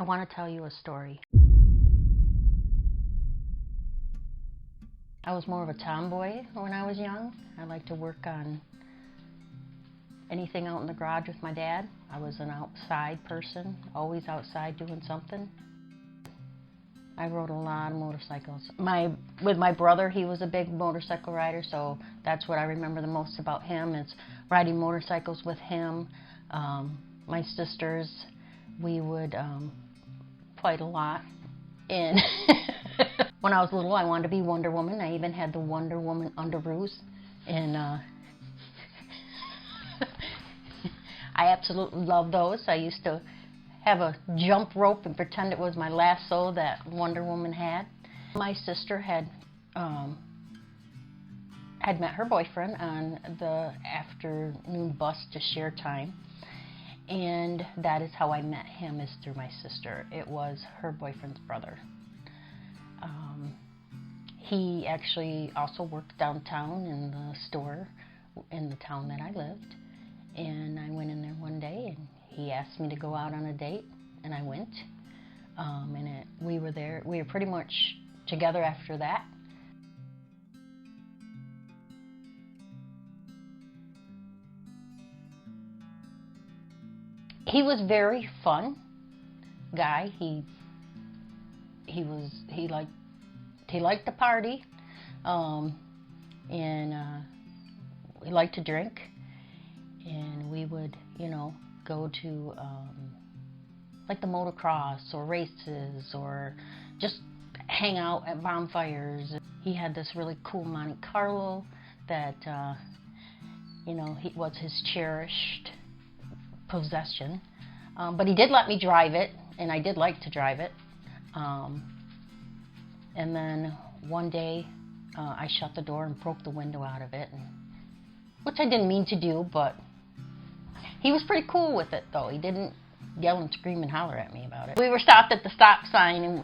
I want to tell you a story. I was more of a tomboy when I was young. I liked to work on anything out in the garage with my dad. I was an outside person, always outside doing something. I rode a lot of motorcycles. With my brother, he was a big motorcycle rider, so that's what I remember the most about him, is riding motorcycles with him. My sisters, we would fight a lot. And when I was little, I wanted to be Wonder Woman. I even had the Wonder Woman underoos. And I absolutely love those. I used to have a jump rope and pretend it was my lasso that Wonder Woman had. My sister had met her boyfriend on the afternoon bus to share time. And that is how I met him, is through my sister. It was her boyfriend's brother. He actually also worked downtown in the store in the town that I lived. And I went in there one day and he asked me to go out on a date, and I went. We were pretty much together after that. He was very fun guy. He liked to party, and he liked to drink, and we would, go to like the motocross or races or just hang out at bonfires. He had this really cool Monte Carlo that he was his cherished possession, but he did let me drive it, and I did like to drive it. And then one day I shut the door and broke the window out of it, which I didn't mean to do, but he was pretty cool with it, though. He didn't yell and scream and holler at me about it. We were stopped at the stop sign,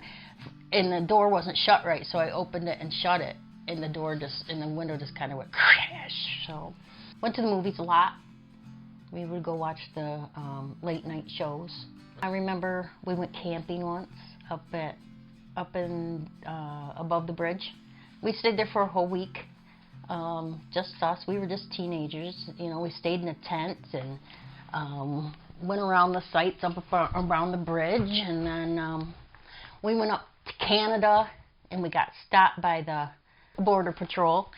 and the door wasn't shut right, so I opened it and shut it, and the window just kind of went crash. So went to the movies a lot. We would go watch the late night shows. I remember we went camping once up above the bridge. We stayed there for a whole week. Just us. We were just teenagers. We stayed in a tent and went around the sites up around the bridge, and then we went up to Canada, and we got stopped by the Border Patrol,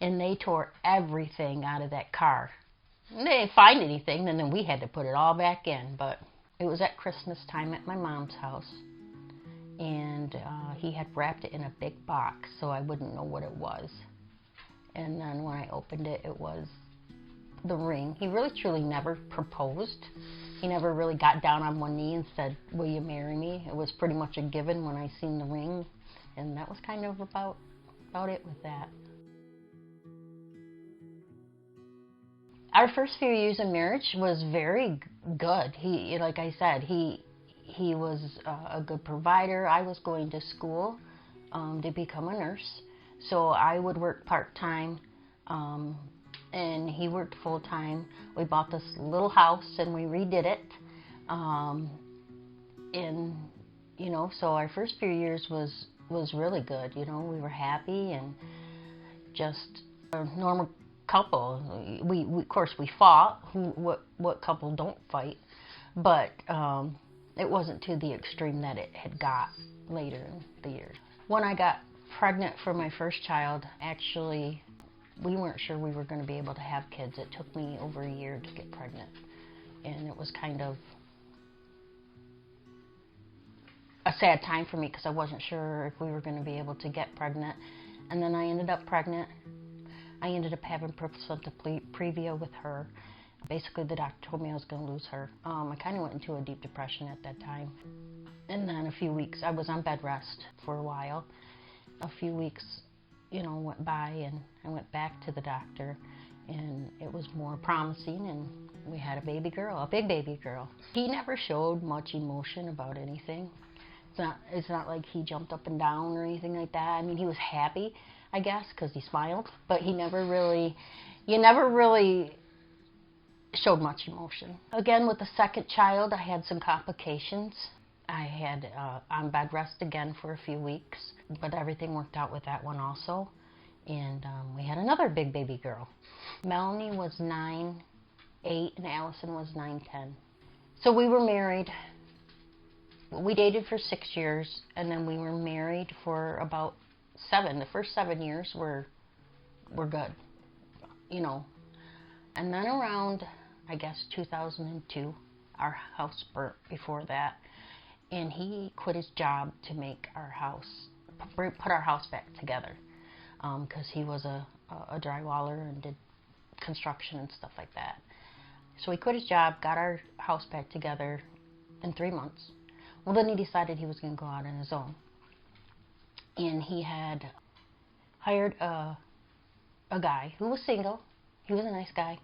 and they tore everything out of that car. They didn't find anything, and then we had to put it all back in. But it was at Christmas time at my mom's house, and he had wrapped it in a big box so I wouldn't know what it was. And then when I opened it, it was the ring. He really truly never proposed. He never really got down on one knee and said, "Will you marry me?" It was pretty much a given when I seen the ring, and that was kind of about it with that. Our first few years of marriage was very good. Like I said, he was a good provider. I was going to school to become a nurse, so I would work part-time, and he worked full-time. We bought this little house and we redid it, so our first few years was really good. We were happy and just a normal couple. We of course we fought. What couple don't fight? But it wasn't to the extreme that it had got later in the years. When I got pregnant for my first child, actually, we weren't sure we were going to be able to have kids. It took me over a year to get pregnant, and it was kind of a sad time for me because I wasn't sure if we were going to be able to get pregnant. And then I ended up pregnant. I ended up having placenta previa with her. Basically, the doctor told me I was going to lose her. I kind of went into a deep depression at that time. And then a few weeks, I was on bed rest for a while. A few weeks, went by, and I went back to the doctor, and it was more promising, and we had a baby girl, a big baby girl. He never showed much emotion about anything. It's not like he jumped up and down or anything like that. I mean, he was happy, I guess, because he smiled, but you never really showed much emotion. Again, with the second child, I had some complications. I had on bed rest again for a few weeks, but everything worked out with that one also. And we had another big baby girl. Melanie was 9, 8, and Allison was 9, 10. So we were married. We dated for 6 years, and then we were married for about 7. The first 7 years were good, you know. And then around, I guess, 2002, our house burnt before that. And he quit his job to make our house, put our house back together, because he was a drywaller and did construction and stuff like that. So he quit his job, got our house back together in 3 months. Well, then he decided he was going to go out on his own. And he had hired a guy who was single. He was a nice guy.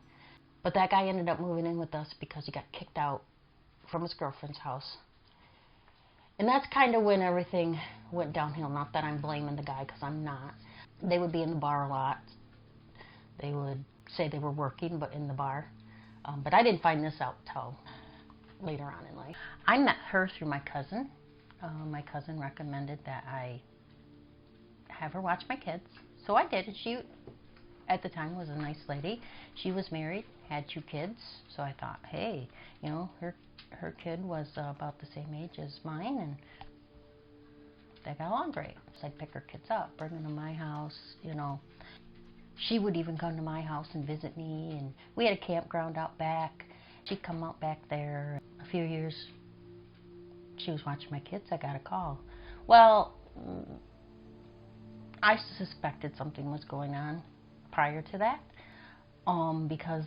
But that guy ended up moving in with us because he got kicked out from his girlfriend's house. And that's kind of when everything went downhill. Not that I'm blaming the guy, because I'm not. They would be in the bar a lot. They would say they were working, but in the bar. But I didn't find this out till later on in life. I met her through my cousin. My cousin recommended that I have her watch my kids. So I did. And she, at the time, was a nice lady. She was married, had 2 kids. So I thought, hey, you know, her kid was about the same age as mine, and they got along great. So I'd pick her kids up, bring them to my house, you know. She would even come to my house and visit me, and we had a campground out back. She'd come out back there. A few years, she was watching my kids. I got a call. Well, I suspected something was going on prior to that, because,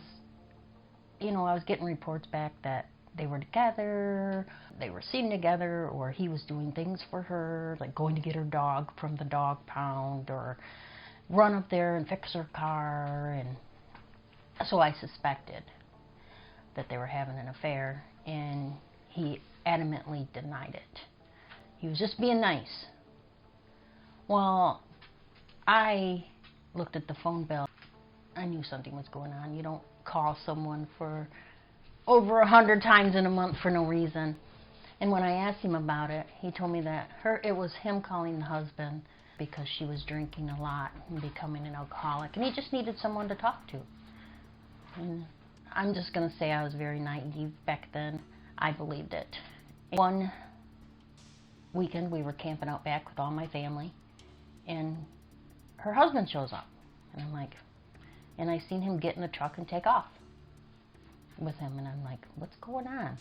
you know, I was getting reports back that they were together, they were seen together, or he was doing things for her, like going to get her dog from the dog pound, or run up there and fix her car. And so I suspected that they were having an affair, and he adamantly denied it. He was just being nice. Well, I looked at the phone bill. I knew something was going on. You don't call someone for over 100 times in a month for no reason. And when I asked him about it, he told me that it was him calling the husband because she was drinking a lot and becoming an alcoholic, and he just needed someone to talk to. And I'm just going to say I was very naive back then. I believed it. One weekend we were camping out back with all my family, and her husband shows up, and I'm like, and I seen him get in the truck and take off with him, and I'm like, what's going on?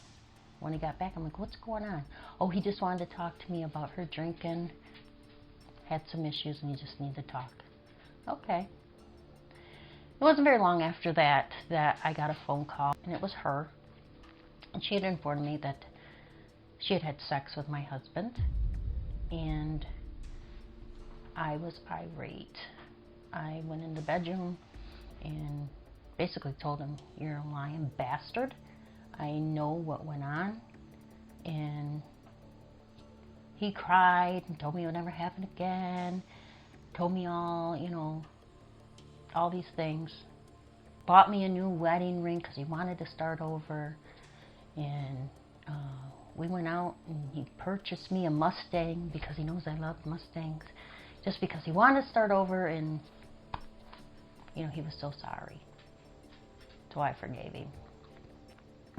When he got back, I'm like, what's going on? Oh, he just wanted to talk to me about her drinking, had some issues, and he just needed to talk. Okay. It wasn't very long after that I got a phone call, and it was her, and she had informed me that she had had sex with my husband, and I was irate. I went in the bedroom and basically told him, you're a lying bastard. I know what went on. And he cried and told me it would never happen again. Told me all, you know, all these things. Bought me a new wedding ring because he wanted to start over. And we went out and he purchased me a Mustang because he knows I love Mustangs. Just because he wanted to start over, and, you know, he was so sorry. So I forgave him.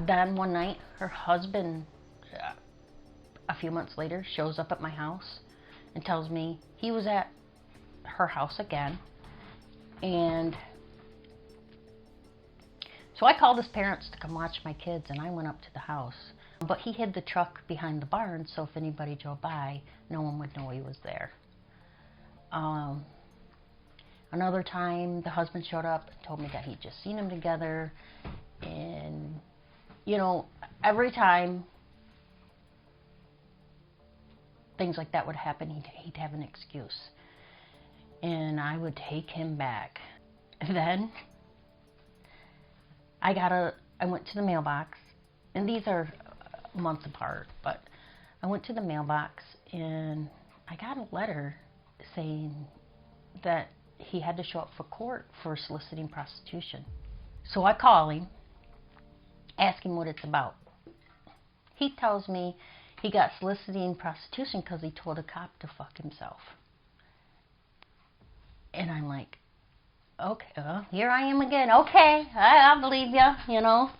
Then one night, her husband, a few months later, shows up at my house and tells me he was at her house again. And so I called his parents to come watch my kids, and I went up to the house. But he hid the truck behind the barn, so if anybody drove by, no one would know he was there. Another time, the husband showed up and told me that he'd just seen them together. And, you know, every time things like that would happen, he'd have an excuse. And I would take him back. Then I went to the mailbox, and these are months apart, but I went to the mailbox and I got a letter saying that he had to show up for court for soliciting prostitution. So I call him, ask him what it's about. He tells me He got soliciting prostitution because he told a cop to fuck himself. And I'm like, okay, well, here I am again. Okay, I believe you, you know.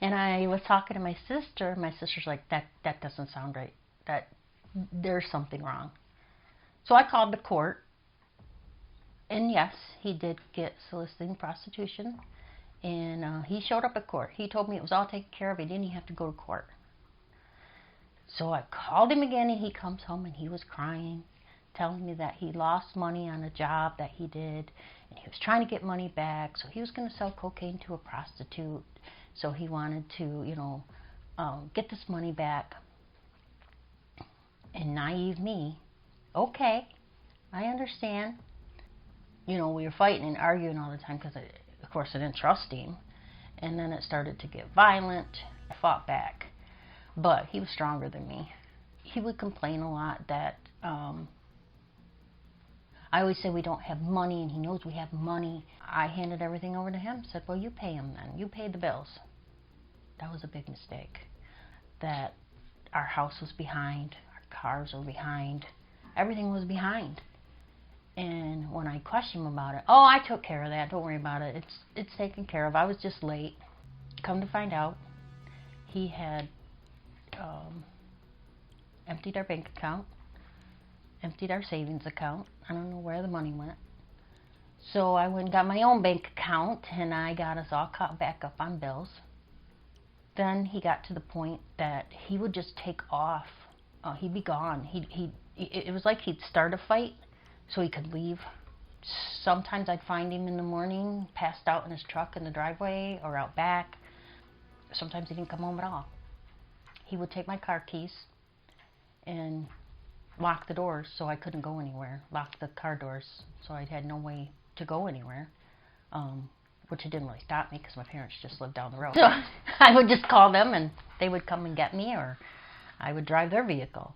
And I was talking to my sister. My sister's like, that doesn't sound right. That there's something wrong. So I called the court. And yes, he did get soliciting prostitution. And he showed up at court. He told me it was all taken care of. He didn't even have to go to court. So I called him again, and he comes home, and he was crying, telling me that he lost money on a job that he did, and he was trying to get money back, so he was going to sell cocaine to a prostitute, so he wanted to, you know, get this money back. And naive me, okay, I understand. You know, we were fighting and arguing all the time because, of course, I didn't trust him. And then it started to get violent. I fought back. But he was stronger than me. He would complain a lot that I always say we don't have money, and he knows we have money. I handed everything over to him, said, well, you pay him then. You pay the bills. That was a big mistake. That our house was behind, our cars were behind, everything was behind. And when I questioned him about it, oh, I took care of that, don't worry about it. It's taken care of. I was just late. Come to find out, he had emptied our bank account, emptied our savings account. I don't know where the money went. So I went and got my own bank account, and I got us all caught back up on bills. Then he got to the point that he would just take off. He'd be gone. It was like he'd start a fight so he could leave. Sometimes I'd find him in the morning, passed out in his truck in the driveway or out back. Sometimes he didn't come home at all. He would take my car keys and lock the doors so I couldn't go anywhere. Lock the car doors so I had no way to go anywhere, which it didn't really stop me because my parents just lived down the road. So I would just call them and they would come and get me, or I would drive their vehicle.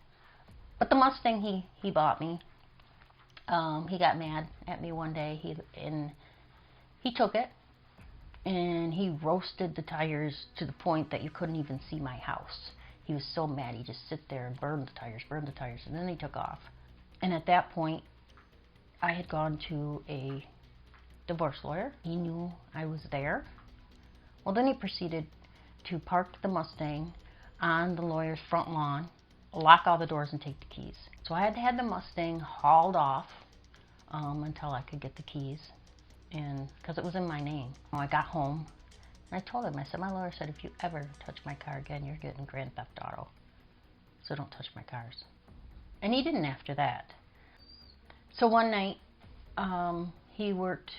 But the Mustang he bought me, he got mad at me one day. He took it and he roasted the tires to the point that you couldn't even see my house. He was so mad, he just sit there and burned the tires, and then he took off. And at that point, I had gone to a divorce lawyer. He knew I was there. Well, then he proceeded to park the Mustang on the lawyer's front lawn, lock all the doors, and take the keys. So I had to have the Mustang hauled off until I could get the keys, and because it was in my name. When I got home, and I told him, I said, my lawyer said, if you ever touch my car again, you're getting Grand Theft Auto. So don't touch my cars. And he didn't after that. So one night, he worked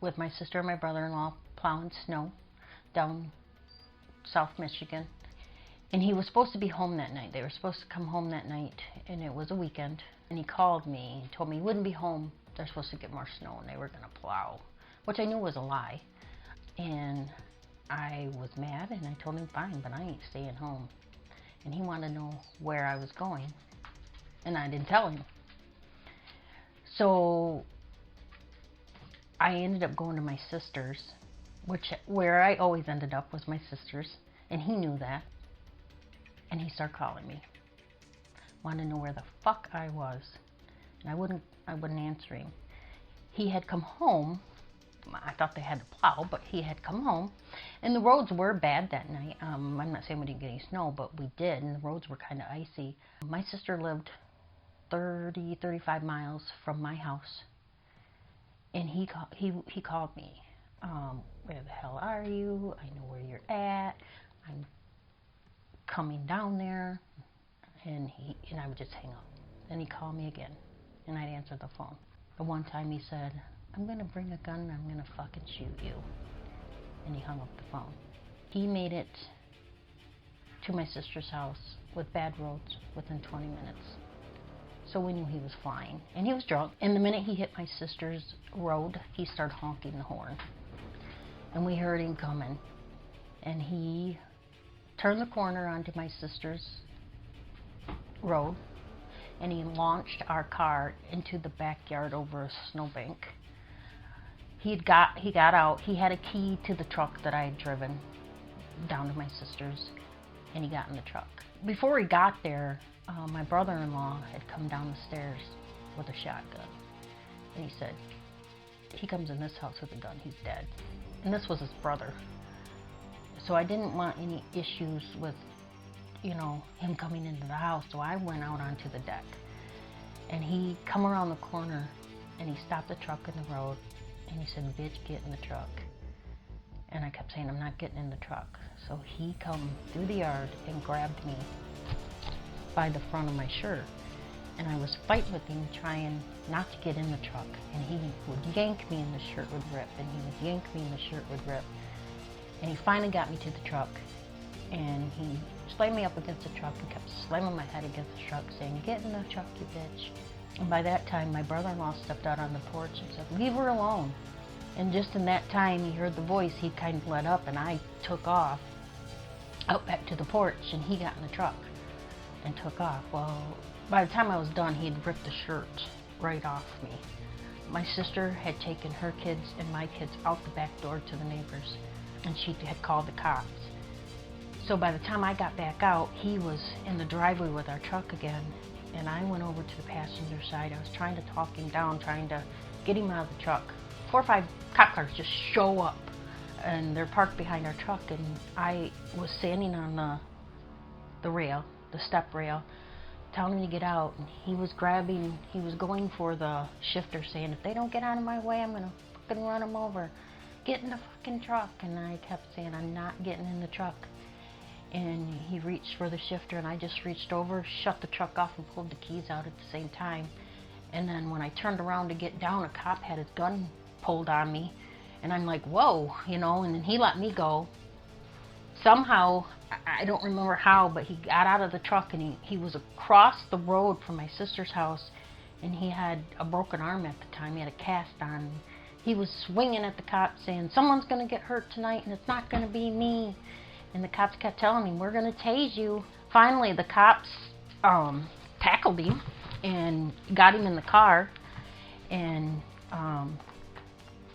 with my sister and my brother-in-law plowing snow down South Michigan. And he was supposed to be home that night. They were supposed to come home that night, and it was a weekend. And he called me and told me he wouldn't be home. They're supposed to get more snow, and they were going to plow, which I knew was a lie. And I was mad, and I told him, fine, but I ain't staying home. And he wanted to know where I was going, and I didn't tell him. So I ended up going to my sister's, where I always ended up was my sister's, and he knew that. And he started calling me, wanted to know where the fuck I was, and I wouldn't answer him. He had come home. I thought they had to plow, but he had come home, and the roads were bad that night. I'm not saying we didn't get any snow, but we did, and the roads were kind of icy. My sister lived 35 miles from my house, and he called me. Where the hell are you? I know where you're at. I'm coming down there. And I would just hang up. Then he'd call me again, and I'd answer the phone. The one time he said, I'm going to bring a gun and I'm going to fucking shoot you. And he hung up the phone. He made it to my sister's house with bad roads within 20 minutes. So we knew he was flying. And he was drunk. And the minute he hit my sister's road, he started honking the horn. And we heard him coming. And he turned the corner onto my sister's road. And he launched our car into the backyard over a snowbank. He got out. He had a key to the truck that I had driven down to my sister's. and he got in the truck. Before he got there, my brother-in-law had come down the stairs with a shotgun. And he said, he comes in this house with a gun, he's dead. And this was his brother. So I didn't want any issues with, you know, him coming into the house. So I went out onto the deck. And he come around the corner and he stopped the truck in the road and he said, "Bitch, get in the truck." And I kept saying, "I'm not getting in the truck." So he come through the yard and grabbed me by the front of my shirt. And I was fighting with him, trying not to get in the truck. And he would yank me and the shirt would rip. And he would yank me and the shirt would rip. And he finally got me to the truck. And he slammed me up against the truck and kept slamming my head against the truck, saying, "Get in the truck, you bitch." And by that time, my brother-in-law stepped out on the porch and said, "Leave her alone." And just in that time, he heard the voice. He kind of let up, and I took off out back to the porch, and he got in the truck and took off. Well, by the time I was done, he had ripped the shirt right off me. My sister had taken her kids and my kids out the back door to the neighbors, and she had called the cops. So by the time I got back out, he was in the driveway with our truck again, and I went over to the passenger side. I was trying to talk him down, trying to get him out of the truck. 4 or 5 cop cars just show up, and they're parked behind our truck, and I was standing on the rail, the step rail, telling him to get out, and he was going for the shifter, saying, "If they don't get out of my way, I'm gonna fucking run them over. Get in the fucking truck." And I kept saying, "I'm not getting in the truck." And he reached for the shifter, and I just reached over, shut the truck off, and pulled the keys out at the same time. And then when I turned around to get down, a cop had his gun pulled on me, and I'm like, "Whoa," you know, and then he let me go. Somehow, I don't remember how, but he got out of the truck, and he was across the road from my sister's house, and he had a broken arm at the time. He had a cast on. He was swinging at the cops, saying, "Someone's going to get hurt tonight, and it's not going to be me." And the cops kept telling him, "We're going to tase you." Finally, the cops tackled him and got him in the car, and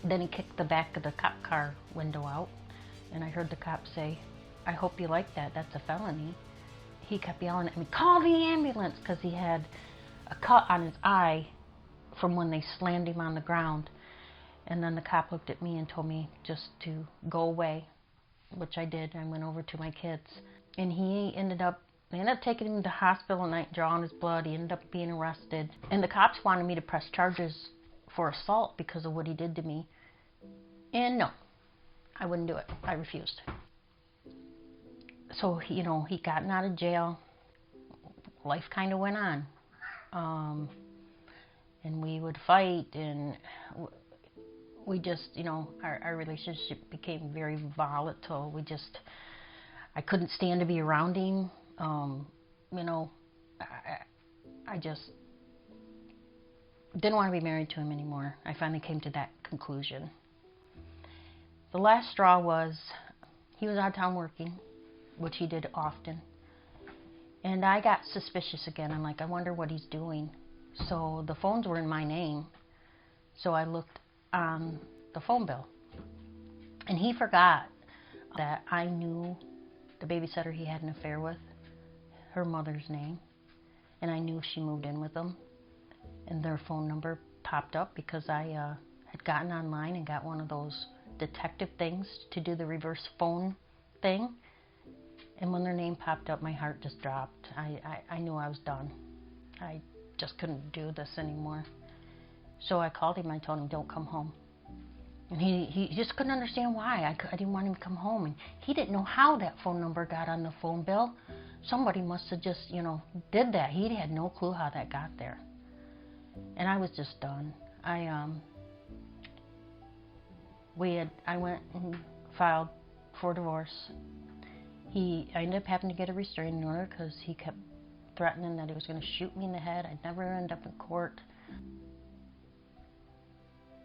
then he kicked the back of the cop car window out, and I heard the cop say, "I hope you like that, that's a felony." He kept yelling at me, "Call the ambulance," because he had a cut on his eye from when they slammed him on the ground. And then the cop looked at me and told me just to go away, which I did. I went over to my kids, and they ended up taking him to the hospital at night, drawing his blood. He ended up being arrested, and the cops wanted me to press charges for assault because of what he did to me. And no, I wouldn't do it. I refused. So, you know, he gotten out of jail. Life kind of went on. And we would fight, and we just, you know, our relationship became very volatile. I couldn't stand to be around him. You know, I just didn't want to be married to him anymore. I finally came to that conclusion. The last straw was he was out of town working, which he did often. And I got suspicious again. I'm like, I wonder what he's doing. So the phones were in my name. So I looked on the phone bill. And he forgot that I knew the babysitter he had an affair with, her mother's name. And I knew she moved in with him. And their phone number popped up because I had gotten online and got one of those detective things to do the reverse phone thing. And when their name popped up, my heart just dropped. I knew I was done. I just couldn't do this anymore. So I called him. I told him, "Don't come home." And he just couldn't understand why. I didn't want him to come home. And he didn't know how that phone number got on the phone bill. Somebody must have just, you know, did that. He had no clue how that got there. And I was just done. I went and filed for divorce. I ended up having to get a restraining order because he kept threatening that he was going to shoot me in the head. I'd never end up in court.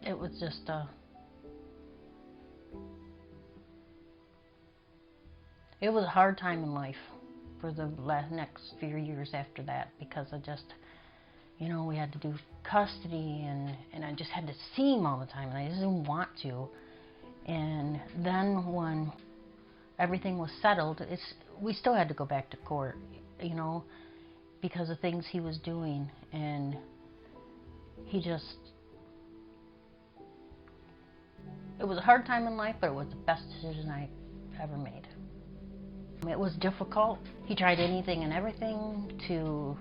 It was just it was a hard time in life for the next few years after that, because I just, you know, we had to do custody, and I just had to see him all the time, and I just didn't want to. And then when everything was settled, we still had to go back to court, because of things he was doing, and it was a hard time in life, but it was the best decision I ever made. It was difficult. He tried anything and everything to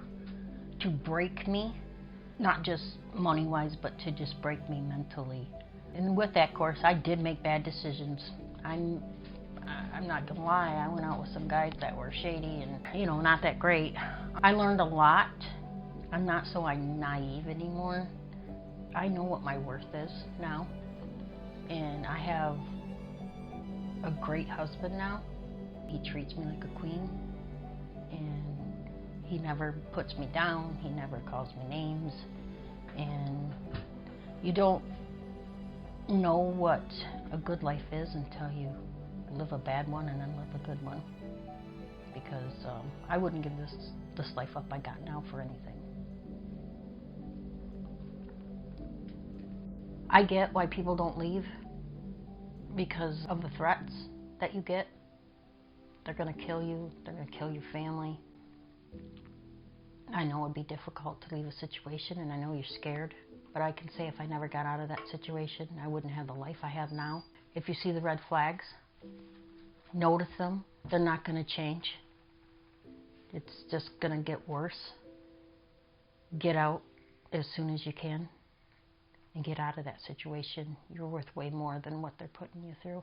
break me, not just money-wise, but to just break me mentally. And with that, of course, I did make bad decisions. I'm not gonna lie, I went out with some guys that were shady and, not that great. I learned a lot. I'm not so naive anymore. I know what my worth is now. And I have a great husband now. He treats me like a queen. And he never puts me down. He never calls me names. And you don't know what a good life is until you live a bad one and then live a good one. Because I wouldn't give this life up I got now for anything. I get why people don't leave, because of the threats that you get. They're gonna kill you, they're gonna kill your family. I know it'd be difficult to leave a situation, and I know you're scared, but I can say if I never got out of that situation, I wouldn't have the life I have now. If you see the red flags, notice them. They're not gonna change. It's just gonna get worse. Get out as soon as you can and get out of that situation. You're worth way more than what they're putting you through.